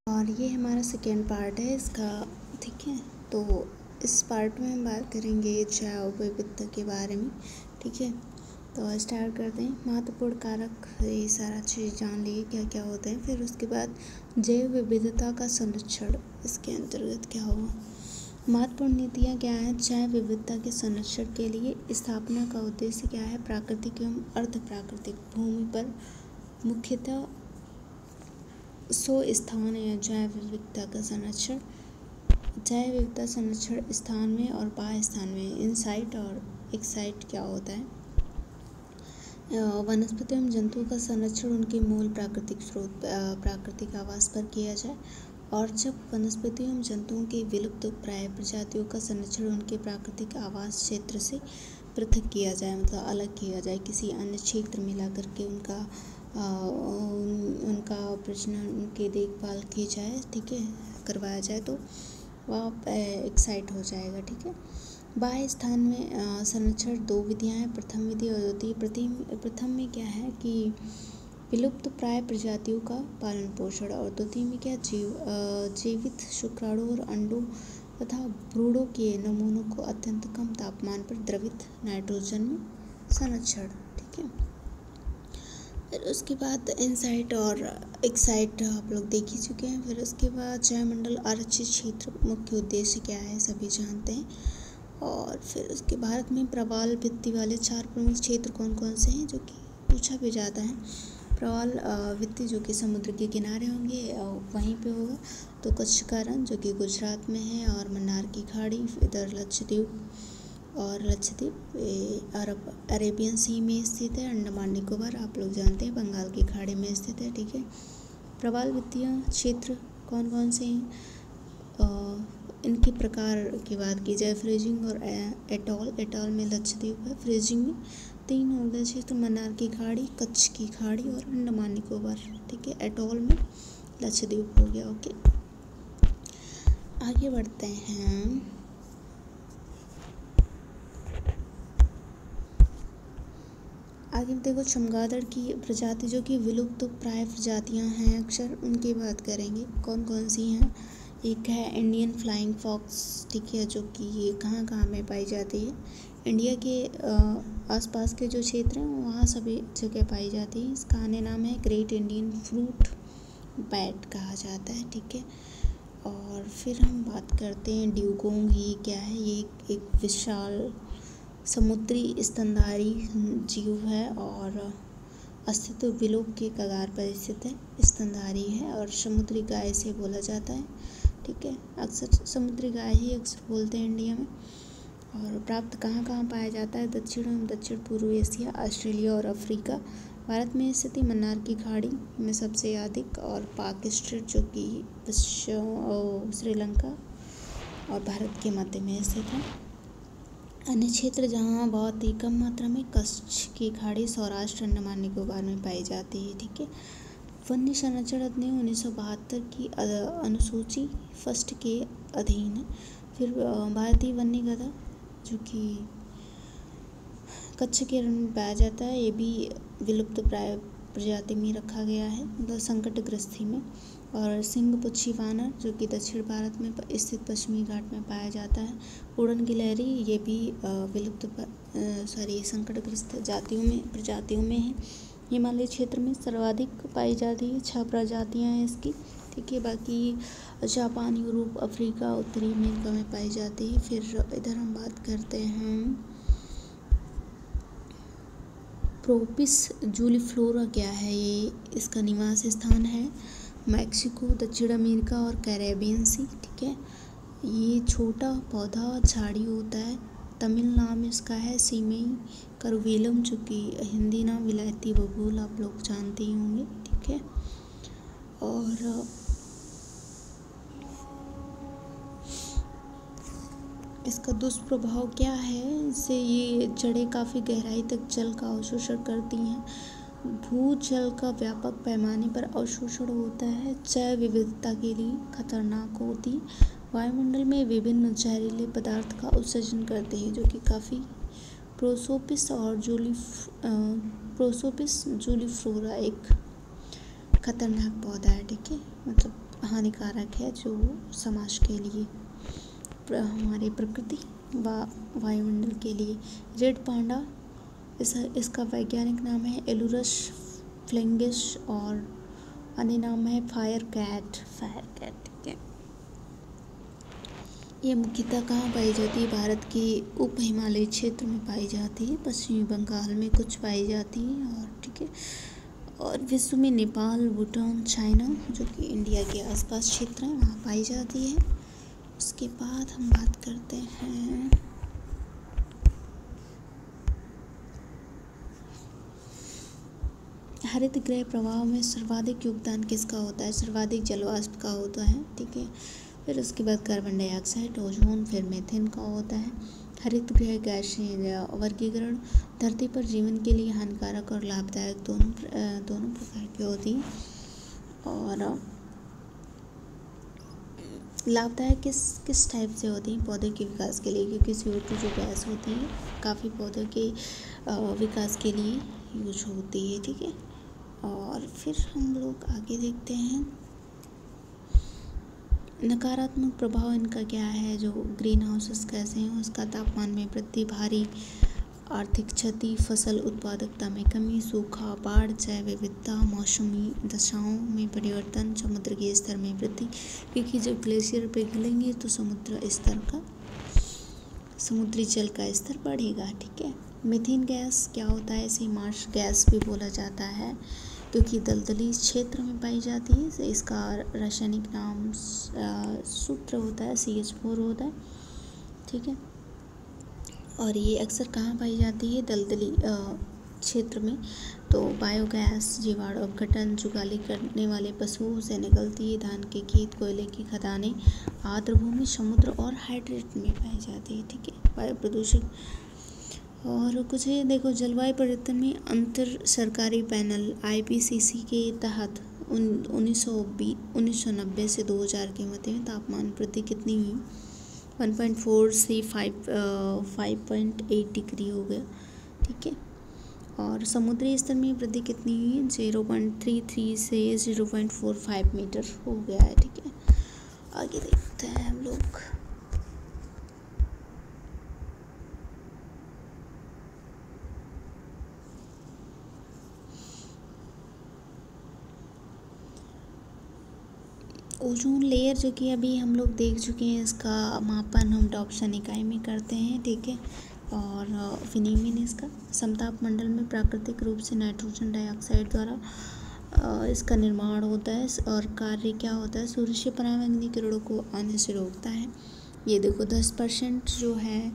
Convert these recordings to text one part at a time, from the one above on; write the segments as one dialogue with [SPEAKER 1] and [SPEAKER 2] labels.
[SPEAKER 1] और ये हमारा सेकेंड पार्ट है इसका, ठीक है। तो इस पार्ट में हम बात करेंगे जैव विविधता के बारे में, ठीक है। तो स्टार्ट करते हैं। महत्वपूर्ण कारक, ये सारा चीज़ जान लिए क्या क्या होते हैं। फिर उसके बाद जैव विविधता का संरक्षण, इसके अंतर्गत क्या होगा। महत्वपूर्ण नीतियाँ क्या हैं। जैव विविधता के संरक्षण के लिए स्थापना का उद्देश्य क्या है। प्राकृतिक एवं अर्ध प्राकृतिक भूमि पर मुख्यतः 100 स्थान है जैव विविधता का संरक्षण। जैव विविधता संरक्षण स्थान में और बाह्य स्थान में इनसाइट और एक्साइट क्या होता है। वनस्पति एवं जंतुओं का संरक्षण उनके मूल प्राकृतिक स्रोत प्राकृतिक आवास पर किया जाए। और जब वनस्पति एवं जंतुओं के विलुप्त प्राय प्रजातियों का संरक्षण उनके प्राकृतिक आवास क्षेत्र से पृथक किया जाए, मतलब अलग किया जाए, किसी अन्य क्षेत्र में ला करके उनका प्रजनन, उनकी देखभाल की जाए, ठीक है, करवाया जाए, तो वह एक्साइट हो जाएगा, ठीक है। बाह्य स्थान में संरक्षण 2 विधियाँ हैं, प्रथम विधि और द्वितीय। प्रथम में क्या है कि विलुप्त प्राय प्रजातियों का पालन पोषण, और द्वितीय में क्या जीवित शुक्राणु और अंडों तथा भ्रूणों के नमूनों को अत्यंत कम तापमान पर द्रवित नाइट्रोजन में संरक्षण, ठीक है। फिर उसके बाद इनसाइट और एक्साइट आप लोग देख ही चुके हैं। फिर उसके बाद जैवमंडल आरक्षित क्षेत्र मुख्य उद्देश्य क्या है सभी जानते हैं। और फिर उसके भारत में प्रवाल भित्ति वाले 4 प्रमुख क्षेत्र कौन कौन से हैं, जो कि पूछा भी जाता है। प्रवाल भित्ति जो कि समुद्र के किनारे होंगे, वहीं पे होगा। तो कच्छ का रण जो कि गुजरात में है, और मन्नार की खाड़ी, इधर लक्षद्वीप, और लक्षद्वीप अरेबियन सी में स्थित है। अंडमान निकोबार आप लोग जानते हैं बंगाल की खाड़ी में स्थित है, ठीक है। प्रवाल वित्तीय क्षेत्र कौन कौन से हैं, इनके प्रकार की बात की जाए। फ्रीजिंग और एटॉल में लक्षद्वीप है। फ्रीजिंग में 3 हो गए क्षेत्र, मन्नार की खाड़ी, कच्छ की खाड़ी और अंडमान निकोबार, ठीक है। एटॉल में लक्षद्वीप हो गया, ओके। आगे बढ़ते हैं। आगे देखो, चमगादड़ की प्रजाति जो कि विलुप्त प्राय प्रजातियां हैं अक्सर, उनकी बात करेंगे। कौन कौन सी हैं। एक है इंडियन फ्लाइंग फॉक्स, ठीक है, जो कि ये कहाँ कहाँ में पाई जाती है। इंडिया के आसपास के जो क्षेत्र हैं वहाँ सभी जगह पाई जाती है। इसका अन्य नाम है ग्रेट इंडियन फ्रूट बैट कहा जाता है, ठीक है। और फिर हम बात करते हैं ड्यूगोंग, ये क्या है। ये एक विशाल समुद्री स्तनधारी जीव है और अस्तित्व विलोप के कगार पर स्थित है। स्तनधारी है और समुद्री गाय से बोला जाता है, ठीक है। अक्सर समुद्री गाय ही अक्सर बोलते हैं इंडिया में। और प्राप्त कहाँ कहाँ पाया जाता है। दक्षिण एवं दक्षिण पूर्व एशिया, ऑस्ट्रेलिया और अफ्रीका। भारत में स्थिति मन्नार की खाड़ी में सबसे अधिक, और पाक स्ट्रेट जो कि श्रीलंका और भारत के मध्य में स्थित है। अन्य क्षेत्र जहाँ बहुत ही कम मात्रा में कच्छ की खाड़ी, सौराष्ट्र, अंडमान निकोबार में पाई जाती है, ठीक है। वन्य संरक्षण अधिनियम 1972 की अनुसूची फर्स्ट के अधीन है। फिर भारतीय वन्य गधा जो कि कच्छ के रण में पाया जाता है, ये भी विलुप्त प्राय प्रजाति में रखा गया है, मतलब संकटग्रस्ती में। और सिंह-पुच्छी वानर जो कि दक्षिण भारत में स्थित पश्चिमी घाट में पाया जाता है। उड़न गिलहरी, ये भी विलुप्त संकटग्रस्त प्रजातियों में है। हिमालय क्षेत्र में सर्वाधिक पाई जाती है, 6 प्रजातियां हैं इसकी, ठीक है। बाकी जापान, यूरोप, अफ्रीका, उत्तरी अमेरिका में पाई जाती है। फिर इधर हम बात करते हैं प्रोपिस जूलीफ्लोरा क्या है। ये इसका निवास स्थान है मैक्सिको, दक्षिण अमेरिका और कैरेबियन सी, ठीक है। ये छोटा पौधा झाड़ी होता है। तमिल नाम इसका है सीमेई करुवेलम, जो कि हिंदी नाम विलायती बबूल आप लोग जानते ही होंगे, ठीक है। और इसका दुष्प्रभाव क्या है, इससे ये जड़ें काफ़ी गहराई तक जल का अवशोषण करती हैं। भूजल का व्यापक पैमाने पर अवशोषण होता है, जैव विविधता के लिए खतरनाक होती है। वायुमंडल में विभिन्न जहरीले पदार्थ का उत्सर्जन करते हैं, जो कि काफ़ी प्रोसोपिस जूलीफ्लोरा एक खतरनाक पौधा है, ठीक है, मतलब हानिकारक है जो समाज के लिए, हमारे प्रकृति व वायुमंडल के लिए। रेड पांडा, इसका वैज्ञानिक नाम है एलुरस फ्लेंगिस और अन्य नाम है फायर कैट। ठीक है। ये मुख्यतः कहाँ पाई जाती है? भारत के उप हिमालयी क्षेत्र में पाई जाती है, पश्चिमी बंगाल में कुछ पाई जाती है, और ठीक है, और विश्व में नेपाल, भूटान, चाइना, जो कि इंडिया के आसपास क्षेत्र हैं, वहाँ पाई जाती है। उसके बाद हम बात करते हैं हरित गृह प्रवाह में सर्वाधिक योगदान किसका होता है? सर्वाधिक जलवाष्प का होता है, ठीक है। फिर उसके बाद कार्बन डाइऑक्साइड, ओजोन, फिर मीथेन का होता है। हरित गृह गैसें वर्गीकरण धरती पर जीवन के लिए हानिकारक और लाभदायक दोनों प्रकार की होती हैं। और लाभदायक किस टाइप से होती हैं? पौधे के विकास के लिए, क्योंकि CO2 जो गैस होती है काफ़ी पौधों के विकास के लिए यूज होती है, ठीक है। और फिर हम लोग आगे देखते हैं नकारात्मक प्रभाव इनका क्या है। जो ग्रीन हाउसेस कैसे हैं, उसका तापमान में वृद्धि, भारी आर्थिक क्षति, फसल उत्पादकता में कमी, सूखा, बाढ़, जैव विविधता, मौसमी दशाओं में परिवर्तन, समुद्र के स्तर में वृद्धि, क्योंकि जब ग्लेशियर पिघलेंगे तो समुद्री जल का स्तर बढ़ेगा, ठीक है। मीथेन गैस क्या होता है? इसे मार्श गैस भी बोला जाता है, क्योंकि दलदली क्षेत्र में पाई जाती है। इसका रासायनिक नाम सूत्र होता है CH4 होता है, ठीक है। और ये अक्सर कहाँ पाई जाती है? दलदली क्षेत्र में। तो बायोगैस जीवाणु अपघटन, जुगाली करने वाले पशुओं से निकलती है, धान के खेत, कोयले की खदानें, आर्द्र भूमि, समुद्र और हाइड्रेट में पाई जाती है, ठीक है। वायु प्रदूषण और कुछ है, देखो जलवायु परिवर्तन में अंतर सरकारी पैनल IPCC के तहत 1990 से 2000 के मध्य में तापमान वृद्धि कितनी हुई? 1.4 से 5.8 डिग्री हो गया, ठीक है। और समुद्री स्तर में वृद्धि कितनी हुई? 0.33 से 0.45 मीटर हो गया है, ठीक है। आगे देखते हैं हम लोग ओजोन लेयर, जो कि अभी हम लोग देख चुके हैं। इसका मापन हम डॉप्सन इकाई में करते हैं, ठीक है। और विनियमन इसका समताप मंडल में प्राकृतिक रूप से नाइट्रोजन डाइऑक्साइड द्वारा इसका निर्माण होता है। और कार्य क्या होता है? सूर्य से पराबैंगनी किरणों को आने से रोकता है। ये देखो 10% जो है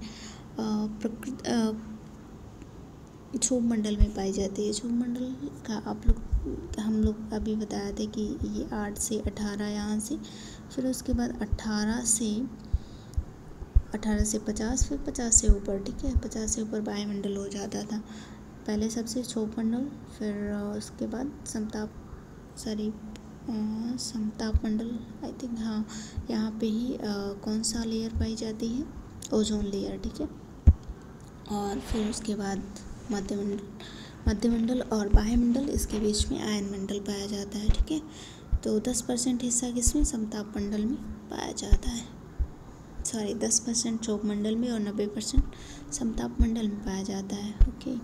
[SPEAKER 1] क्षोभ मंडल में पाई जाती है। क्षोभ मंडल का हम लोग अभी बताया था कि ये 8 से 18 यहाँ से, फिर उसके बाद 18 से 50, फिर 50 से ऊपर, ठीक है। 50 से ऊपर वायुमंडल हो जाता था। पहले सबसे क्षोभ मंडल, फिर उसके बाद समताप मंडल, आई थिंक, हाँ, यहाँ पे ही कौन सा लेयर पाई जाती है? ओजोन लेयर, ठीक है। और फिर उसके बाद मध्यमंडल और वायुमंडल, इसके बीच में आयन मंडल पाया जाता है, ठीक है। तो 10% हिस्सा किसमें? समताप मंडल में पाया जाता है। 10% क्षोभ मंडल में और 90% समताप मंडल में पाया जाता है, ओके।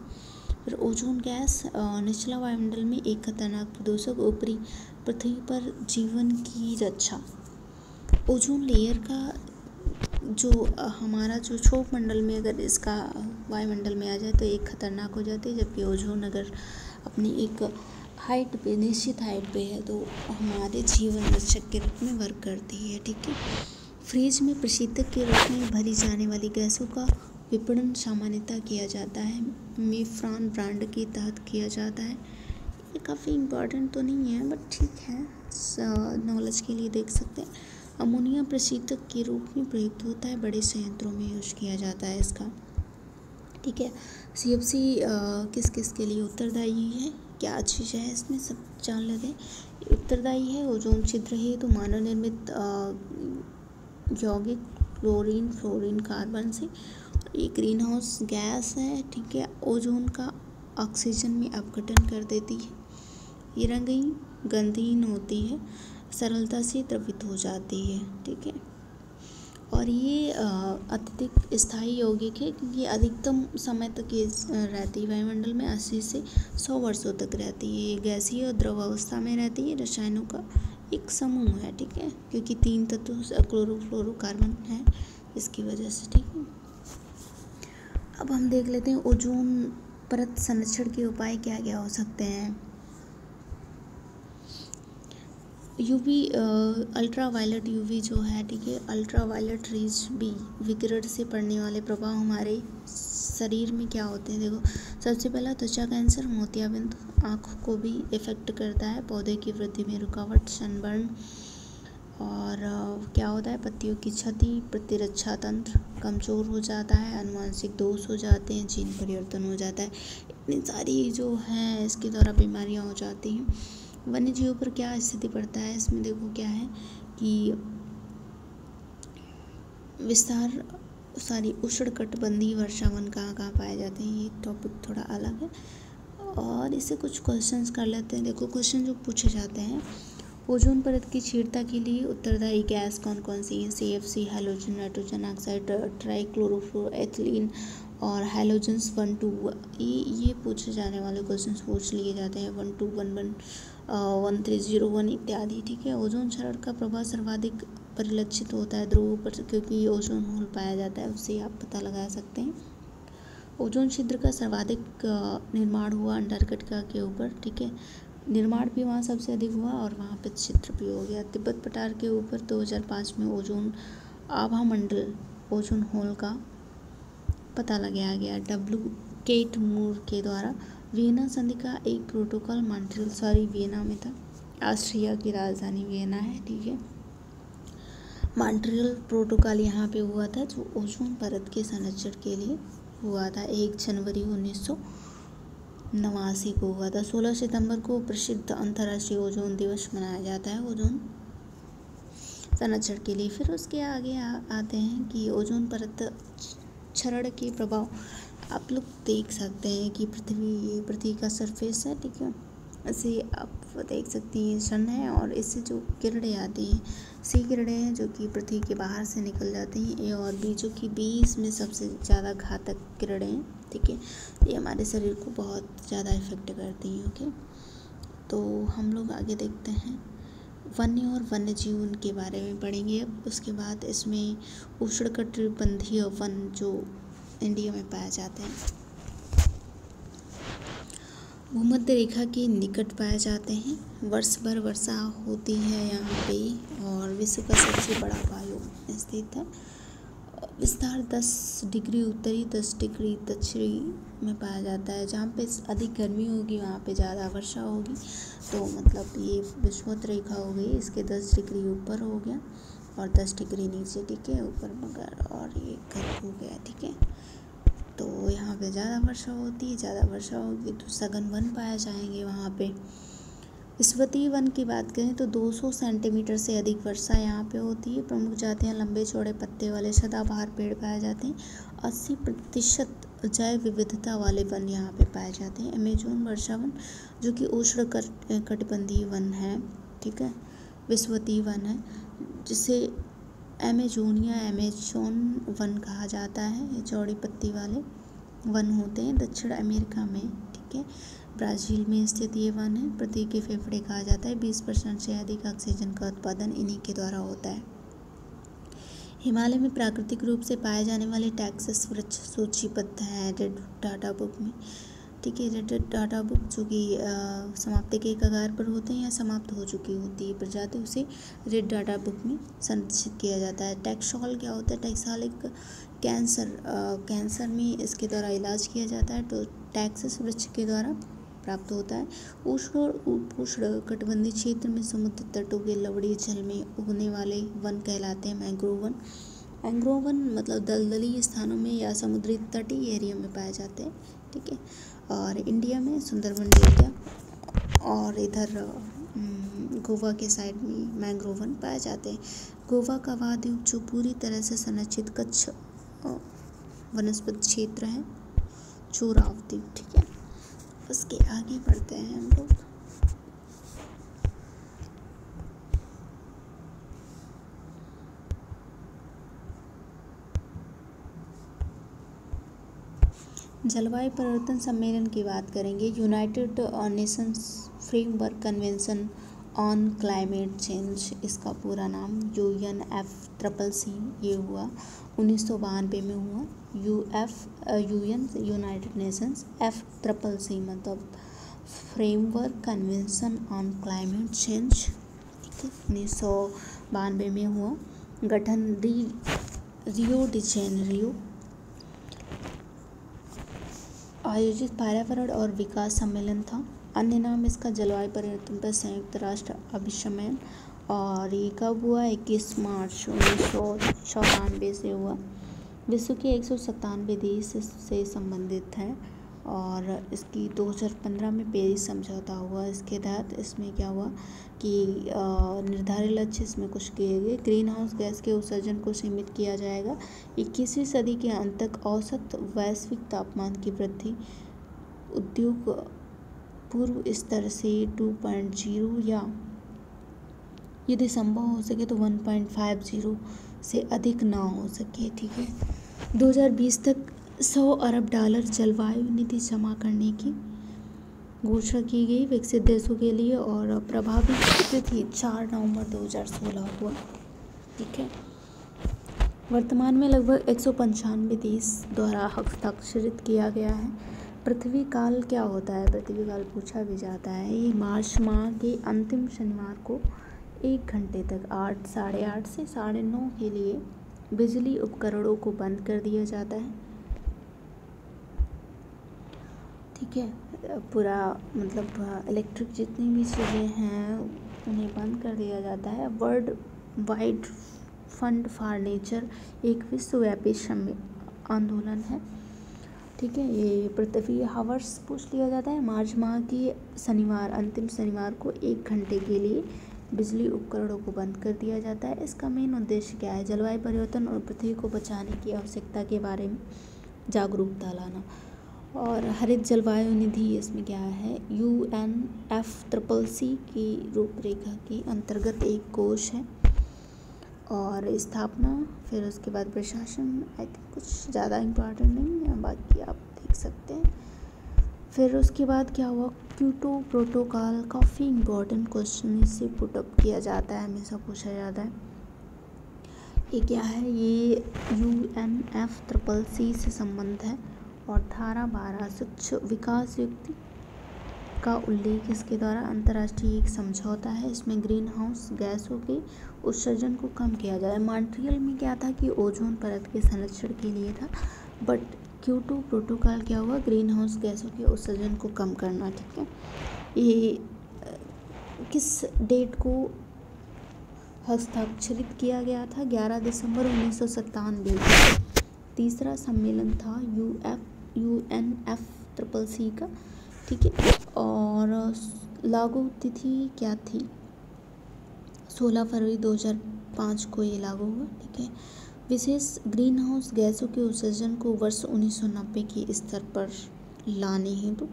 [SPEAKER 1] फिर ओजोन गैस निचला वायुमंडल में एक खतरनाक प्रदूषक, ऊपरी पृथ्वी पर जीवन की रक्षा। ओजोन लेयर का जो हमारा जो क्षोभ मंडल में अगर इसका वायुमंडल में आ जाए तो एक खतरनाक हो जाती है, जबकि ओजोन अगर अपनी एक हाइट पे, निश्चित हाइट पे है तो हमारे जीवन रक्षक के रूप में वर्क करती है, ठीक है। फ्रिज में प्रशीतक के रूप में भरी जाने वाली गैसों का विपणन सामान्यतः किया जाता है, मेफ्रॉन ब्रांड के तहत किया जाता है। ये काफ़ी इम्पोर्टेंट तो नहीं है, बट ठीक है, नॉलेज के लिए देख सकते हैं। अमोनिया प्रशीतक के रूप में प्रयुक्त होता है, बड़े संयंत्रों में यूज किया जाता है इसका, ठीक है। CFC किस किस के लिए उत्तरदायी है? क्या चीज़ है इसमें, सब जान लेते हैं। उत्तरदायी है ओजोन छिद्र है तो मानव निर्मित यौगिक क्लोरीन, फ्लोरीन, कार्बन से। ये ग्रीन हाउस गैस है, ठीक है। ओजोन का ऑक्सीजन में अपघटन कर देती है। ये रंगहीन, गंधहीन होती है। सरलता से द्रवित हो जाती है, ठीक है। और ये अत्यधिक स्थायी यौगिक है क्योंकि अधिकतम समय तक ये रहती है वायुमंडल में 80 से 100 वर्षों तक रहती है। ये गैसीय और द्रव अवस्था में रहती है, रसायनों का एक समूह है, ठीक है, क्योंकि 3 तत्व क्लोरोफ्लोरोकार्बन है इसकी वजह से, ठीक है। अब हम देख लेते हैं ओजोन परत संरक्षण के उपाय क्या क्या हो सकते हैं। यूवी अल्ट्रावायलेट यूवी जो है, ठीक है, अल्ट्रावायलेट रेज बी विकिरण से पड़ने वाले प्रभाव हमारे शरीर में क्या होते हैं। देखो, सबसे पहला त्वचा कैंसर, मोतियाबिंद, आँखों को भी इफेक्ट करता है, पौधे की वृद्धि में रुकावट, सनबर्न, और क्या होता है, पत्तियों की क्षति, प्रतिरक्षा तंत्र कमज़ोर हो जाता है, आनुवंशिक दोष हो जाते हैं, जीन परिवर्तन हो जाता है। इतनी सारी जो है इसके द्वारा बीमारियां हो जाती हैं। वन्य जीवों पर क्या स्थिति पड़ता है इसमें, देखो क्या है कि उष्णकटिबंधीय वर्षावन कहाँ पाए जाते हैं, ये टॉपिक थोड़ा अलग है। और इससे कुछ क्वेश्चंस कर लेते हैं। देखो, क्वेश्चन जो पूछे जाते हैं, ओजोन परत की क्षीणता के लिए उत्तरदायी गैस कौन कौन सी है। CFC, हैलोजन, नाइट्रोजन ऑक्साइड, ट्राइक्लोरोफ्लोरोएथिलीन और हैलोजन्स 1 2। ये पूछे जाने वाले क्वेश्चंस पूछ लिए जाते हैं 1 2 1 1 1301 इत्यादि, ठीक है। ओजोन क्षरण का प्रभाव सर्वाधिक परिलक्षित होता है ध्रुवों पर, क्योंकि ओजोन होल पाया जाता है, उससे आप पता लगा सकते हैं। ओजोन छिद्र का सर्वाधिक निर्माण हुआ अंटार्कटिका के ऊपर, ठीक है, निर्माण भी वहाँ सबसे अधिक हुआ और वहाँ पे छिद्र भी हो गया। तिब्बत पठार के ऊपर 2005 में ओजोन आभा मंडल ओजोन होल का पता लगाया गया W केट मूर के द्वारा। वियना संधि का एक प्रोटोकॉल वियना में था, ऑस्ट्रिया की राजधानी वियना है, ठीक है। मॉन्ट्रियल प्रोटोकॉल यहाँ पे हुआ था, जो ओजोन परत के संरक्षण के लिए हुआ था, 1 जनवरी 1989 को हुआ था। 16 सितंबर को प्रसिद्ध अंतर्राष्ट्रीय ओजोन दिवस मनाया जाता है ओजोन संरक्षण के लिए। फिर उसके आगे आते हैं कि ओजोन परत क्षरण के प्रभाव आप लोग देख सकते हैं कि पृथ्वी का सरफेस है, ठीक है, इसे आप देख सकते हैं, सन है, और इससे जो किरणें आती हैं, सी किरणें हैं जो कि पृथ्वी के बाहर से निकल जाती हैं, ए और बी, जो कि 20 में सबसे ज़्यादा घातक किरणें हैं, ठीक है। ये हमारे शरीर को बहुत ज़्यादा इफेक्ट करती हैं, ओके। तो हम लोग आगे देखते हैं वन्य और वन्य जीवन के बारे में पढ़ेंगे अब। उसके बाद इसमें उष्णकटिबंधीय वन जो इंडिया में पाए जाते हैं, भूमध्य रेखा के निकट पाए जाते हैं, वर्ष भर वर्षा होती है यहाँ पे, और विश्व का सबसे बड़ा वायु स्थित है। विस्तार 10 डिग्री उत्तरी 10 डिग्री दक्षिणी में पाया जाता है। जहाँ पे अधिक गर्मी होगी वहाँ पे ज़्यादा वर्षा होगी, तो मतलब ये विषुवत रेखा हो गई, इसके 10 डिग्री ऊपर हो गया और 10 डिग्री नीचे, ठीक है, ऊपर मगर, और ये गर्म हो गया, ठीक है। तो यहाँ पे ज़्यादा वर्षा होती है, ज़्यादा वर्षा होगी तो सघन वन पाए जाएंगे वहाँ पे। स्फतीय वन की बात करें तो 200 सेंटीमीटर से अधिक वर्षा यहाँ पे होती है। प्रमुख जातियाँ लंबे चौड़े पत्ते वाले सदाबहार पेड़ पाए जाते हैं। 80% जैव विविधता वाले वन यहाँ पे पाए जाते हैं। अमेजोन वर्षावन जो कि उष्णकटिबंधीय वन है, ठीक है, विषुवतीय वन है, जिसे अमेजोन वन कहा जाता है। ये चौड़ी पत्ती वाले वन होते हैं दक्षिण अमेरिका में, ठीक है, ब्राज़ील में स्थित ये वन है। पृथ्वी के फेफड़े कहा जाता है। 20% से अधिक ऑक्सीजन का उत्पादन इन्हीं के द्वारा होता है। हिमालय में प्राकृतिक रूप से पाए जाने वाले टैक्सस वृक्ष सूचीबद्ध हैं रेड डाटा बुक में, ठीक है। रेड डाटा बुक जो कि समाप्ति के कगार पर होते हैं या समाप्त हो चुकी होती है प्रजाति, उसे रेड डाटा बुक में संरक्षित किया जाता है। टैक्सॉल क्या होता है, टैक्सॉल एक कैंसर में इसके द्वारा इलाज किया जाता है, तो टैक्सस वृक्ष के द्वारा प्राप्त होता है। उष्ण और उपोष्ण कटिबंधीय क्षेत्र में समुद्र तटों के लवणीय जल में उगने वाले वन कहलाते हैं मैंग्रोव वन। मैंग्रोव वन मतलब दलदली स्थानों में या समुद्री तटीय एरिया में पाए जाते हैं, ठीक है। और इंडिया में सुंदरबन डेल्टा और इधर गोवा के साइड में मैंग्रोव वन पाए जाते हैं। गोवा का वाद्वीप जो पूरी तरह से संरक्षित कच्छ वनस्पति क्षेत्र है, चोराव द्वीप, ठीक है। उसके आगे बढ़ते हैं हम लोग। जलवायु परिवर्तन सम्मेलन की बात करेंगे। United Nations framework convention on climate change, इसका पूरा नाम UNFCCC ये हुआ 1992 में हुआ। UN यूनाइटेड नेशंस FCCC मतलब framework convention on climate change, ठीक है, 1992 में हुआ। गठन रियो डी जेनेरियो आयोजित पर्यावरण और विकास सम्मेलन था। अन्य नाम इसका जलवायु परिवर्तन पर संयुक्त राष्ट्र अभिसम्मेलन, और ये कब हुआ? 21 मार्च 1994 से हुआ। विश्व के 197 देश से संबंधित हैं और इसकी 2015 में पेरिस समझौता हुआ। इसके तहत इसमें क्या हुआ कि निर्धारित लक्ष्य इसमें कुछ किए गए। ग्रीन हाउस गैस के उत्सर्जन को सीमित किया जाएगा। 21वीं सदी के अंत तक औसत वैश्विक तापमान की वृद्धि उद्योग पूर्व स्तर से 2.0 या यदि संभव हो सके तो 1.50 से अधिक ना हो सके, ठीक है। 2020 तक $100 अरब जलवायु निधि जमा करने की घोषणा की गई विकसित देशों के लिए, और प्रभावी तिथि 4 नवंबर 2016 हुआ, ठीक है। वर्तमान में लगभग 195 देश द्वारा हस्ताक्षरित किया गया है। पृथ्वी काल क्या होता है? पृथ्वी काल पूछा भी जाता है। ये मार्च माह के अंतिम शनिवार को 1 घंटे तक 8, साढ़े 8 से साढ़े 9 के लिए बिजली उपकरणों को बंद कर दिया जाता है, ठीक है। पूरा मतलब इलेक्ट्रिक जितनी भी चीज़ें हैं उन्हें बंद कर दिया जाता है। World wide fund for nature एक विश्वव्यापी आंदोलन है, ठीक है। ये पृथ्वी हावर्स पूछ लिया जाता है। मार्च माह की शनिवार, अंतिम शनिवार को 1 घंटे के लिए बिजली उपकरणों को बंद कर दिया जाता है। इसका मेन उद्देश्य क्या है? जलवायु परिवर्तन और पृथ्वी को बचाने की आवश्यकता के बारे में जागरूकता लाना। और हरित जलवायु निधि इसमें क्या है? UNFCCC की रूपरेखा के अंतर्गत एक कोष है और स्थापना, फिर उसके बाद प्रशासन, आई थिंक कुछ ज़्यादा इम्पोर्टेंट नहीं है, बाकी आप देख सकते हैं। फिर उसके बाद क्या हुआ? क्योटो प्रोटोकॉल, काफ़ी इम्पोर्टेंट क्वेश्चन इससे पुटअप किया जाता है, हमेशा पूछा जाता है। ये क्या है? ये UNFCCC से संबंध है और धारा 12 स्वच्छ विकास युक्ति का उल्लेख इसके द्वारा अंतर्राष्ट्रीय एक समझौता है। इसमें ग्रीन हाउस गैसों के उत्सर्जन को कम किया जाए। मॉन्ट्रियल में क्या था कि ओजोन परत के संरक्षण के लिए था, बट क्योटो प्रोटोकॉल क्या हुआ? ग्रीन हाउस गैसों के उत्सर्जन को कम करना, ठीक है। ये किस डेट को हस्ताक्षरित किया गया था? 11 दिसंबर 1997। तीसरा सम्मेलन था UNFCCC का, ठीक है। और लागू तिथि क्या थी? 16 फरवरी 2005 को ये लागू हुआ, ठीक है। विशेष ग्रीन हाउस गैसों के उत्सर्जन को वर्ष 1990 के स्तर पर लाने हेतु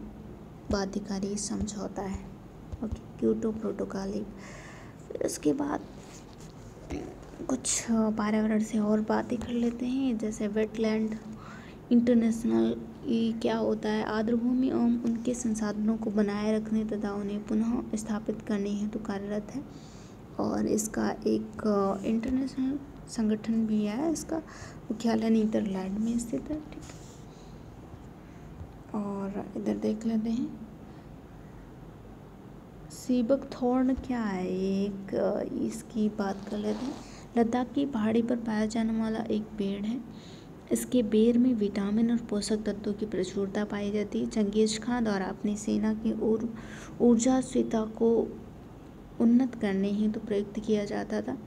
[SPEAKER 1] बाध्यकारी समझौता है, ओके, क्योटो प्रोटोकॉल। फिर उसके बाद कुछ पर्यावरण से और बातें कर लेते हैं, जैसे वेटलैंड इंटरनेशनल। ये क्या होता है? आर्द्रभूमि एवं उनके संसाधनों को बनाए रखने तथा उन्हें पुनः स्थापित करने हेतु कार्यरत है, और इसका एक इंटरनेशनल संगठन भी है। इसका मुख्यालय नीदरलैंड में स्थित है, ठीक है। और इधर देख लेते हैं, सीबक थॉर्न क्या है? एक इसकी बात कर लेते हैं। लद्दाख की पहाड़ी पर पाया जाने वाला एक पेड़ है। इसके बेर में विटामिन और पोषक तत्वों की प्रचुरता पाई जाती है। चंगेज खां द्वारा अपनी सेना की ऊर्जा स्वीता को उन्नत करने हेतु प्रयुक्त किया जाता था।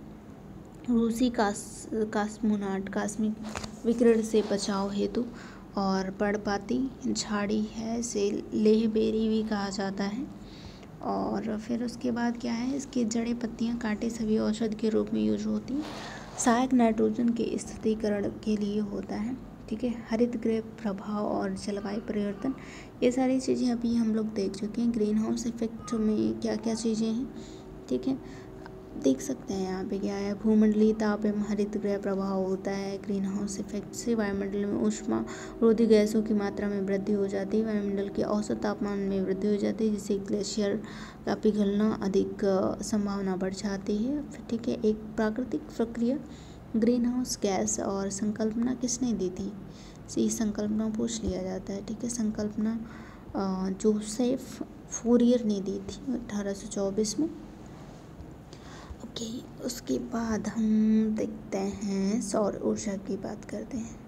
[SPEAKER 1] रूसी कॉस्मोनॉट कॉस्मिक विकिरण से बचाव हेतु, और पर्णपाती झाड़ी है, इसे लेहबेरी भी कहा जाता है। और फिर उसके बाद क्या है? इसकी जड़ें, पत्तियां, कांटे सभी औषध के रूप में यूज होती हैं। सहायक नाइट्रोजन के स्थिरीकरण के लिए होता है, ठीक है। हरित गृह प्रभाव और जलवायु परिवर्तन, ये सारी चीज़ें अभी हम लोग देख चुके हैं। ग्रीन हाउस इफेक्ट में क्या क्या चीज़ें हैं, ठीक है। देख सकते हैं यहाँ पे क्या है, भूमंडलीय ताप एवं हरित गृह प्रभाव होता है ग्रीन हाउस इफेक्ट से। वायुमंडल में ऊष्मा रोधी गैसों की मात्रा में वृद्धि हो जाती है, वायुमंडल के औसत तापमान में वृद्धि हो जाती है, जिससे ग्लेशियर का पिघलना अधिक संभावना बढ़ जाती है। ठीक है, एक प्राकृतिक प्रक्रिया ग्रीन हाउस गैस और संकल्पना किसने दी थी? इसी संकल्पना पूछ लिया जाता है। ठीक है, संकल्पना जोसेफ फूरियर ने दी थी 1824 में। ओके, उसके बाद हम देखते हैं सौर ऊर्जा की बात करते हैं।